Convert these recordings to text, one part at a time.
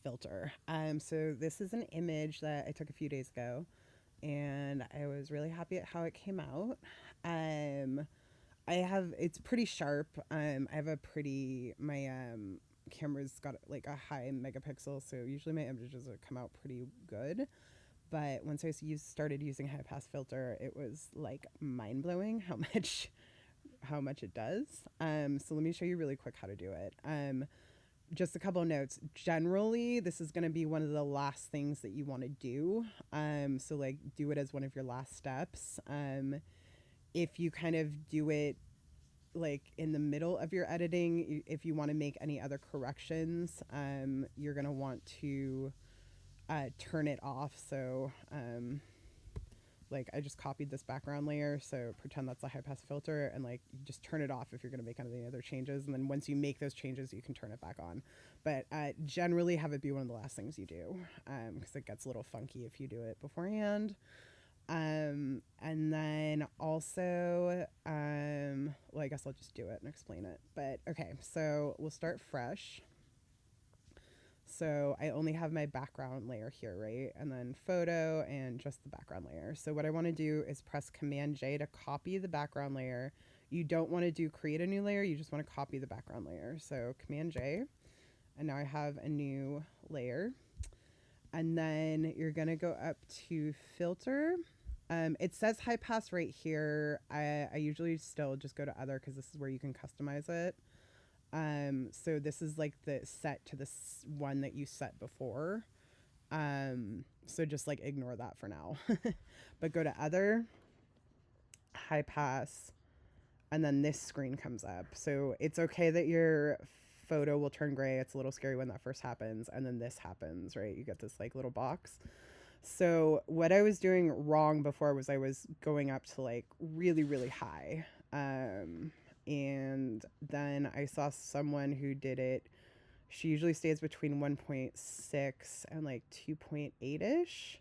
filter. So this is an image that I took a few days ago, and I was really happy at how it came out. Um, it's pretty sharp. I have a pretty, my camera's got like a high megapixel, so usually my images would come out pretty good. But once I started using high pass filter, it was like mind blowing how much it does. So let me show you really quick how to do it. Just a couple of notes. Generally, this is going to be one of the last things that you want to do. So like do it as one of your last steps. If you kind of do it like in the middle of your editing, if you want to make any other corrections, you're going to want to turn it off. So like I just copied this background layer, so pretend that's a high pass filter, and like you just turn it off if you're going to make any other changes, and then once you make those changes you can turn it back on. But generally have it be one of the last things you do, because it gets a little funky if you do it beforehand. And then also, well, I guess I'll just do it and explain it. But okay, so we'll start fresh. So I only have my background layer here, right? And then photo and just the background layer. So what I want to do is press Command J to copy the background layer. You don't want to do create a new layer. You just want to copy the background layer. So Command J, and now I have a new layer. And then you're going to go up to filter. It says high pass right here. I usually still just go to other because this is where you can customize it. So this is like the set to this one that you set before. So just like ignore that for now, but go to other, high pass, and then this screen comes up. So it's okay that your photo will turn gray. It's a little scary when that first happens. And then this happens, right? You get this like little box. So what I was doing wrong before was I was going up to like really, really high. And then I saw someone who did it. She usually stays between 1.6 and like 2.8-ish.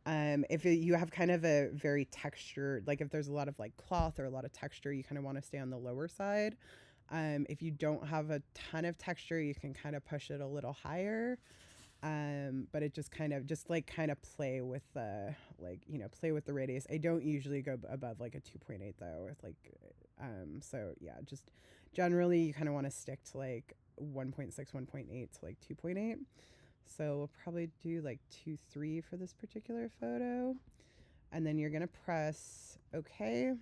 If you have kind of a very textured, like if there's a lot of like cloth or a lot of texture, you kind of want to stay on the lower side. If you don't have a ton of texture, you can kind of push it a little higher. But it just kind of play with the, like, play with the radius. I don't usually go above like a 2.8 though. With like, so yeah, just generally you kind of want to stick to like 1.6, 1.8 to like 2.8. So we'll probably do like 2.3 for this particular photo. And then you're going to press OK.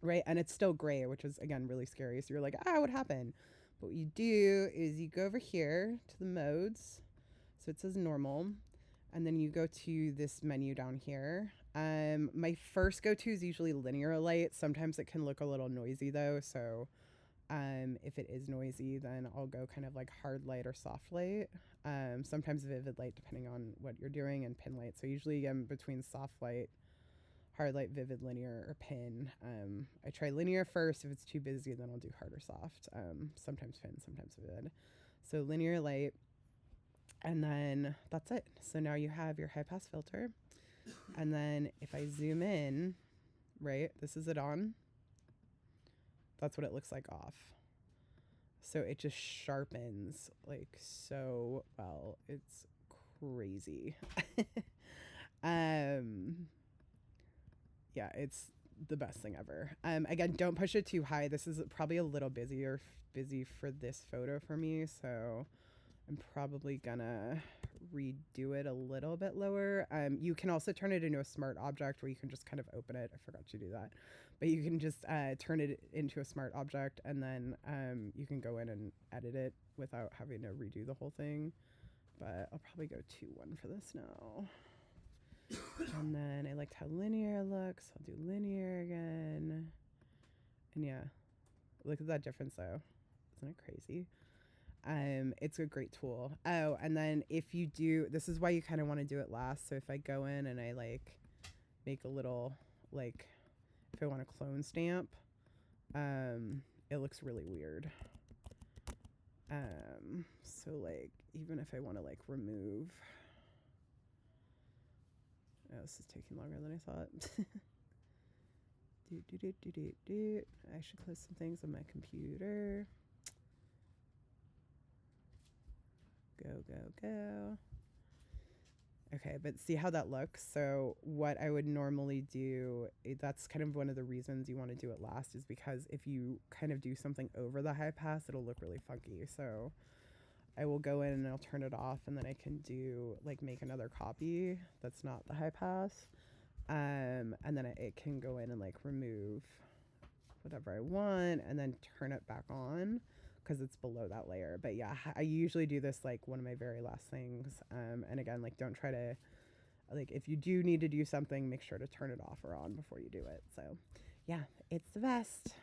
Right. And it's still gray, which is again really scary. So you're like, what happened? But what you do is you go over here to the modes. So it says normal. And then you go to this menu down here. My first go-to is usually linear light. Sometimes it can look a little noisy though. So if it is noisy, then I'll go kind of like hard light or soft light. Sometimes vivid light, depending on what you're doing, and pin light. So usually I'm between soft light, hard light, vivid, linear, or pin. I try linear first. If it's too busy, then I'll do hard or soft. Sometimes pin, sometimes vivid. So linear light, and then that's it. So now you have your high pass filter. And then if I zoom in, right, this is it on. That's what it looks like off. So it just sharpens like so well. It's crazy. Yeah, it's the best thing ever. Again, don't push it too high. This is probably a little busy for this photo for me, so I'm probably gonna redo it a little bit lower. You can also turn it into a smart object where you can just kind of open it. I forgot to do that, but you can just turn it into a smart object, and then you can go in and edit it without having to redo the whole thing. But I'll probably go 2.1 for this now. And then I liked how linear it looks. I'll do linear again. And yeah, look at that difference though. Isn't it crazy? It's a great tool. Oh, and then if you do, this is why you kind of want to do it last. So if I go in and I like make a little, like if I want to clone stamp, it looks really weird. So like even if I want to like remove, this is taking longer than I thought. I should close some things on my computer. Go, go, go. Okay, but see how that looks? So what I would normally do, that's kind of one of the reasons you want to do it last, is because if you kind of do something over the high pass, it'll look really funky. So I will go in and I'll turn it off, and then I can do like make another copy that's not the high pass. And then it can go in and like remove whatever I want and then turn it back on because it's below that layer. But yeah, I usually do this like one of my very last things. And again, like don't try to, like if you do need to do something, make sure to turn it off or on before you do it. So yeah, it's the best.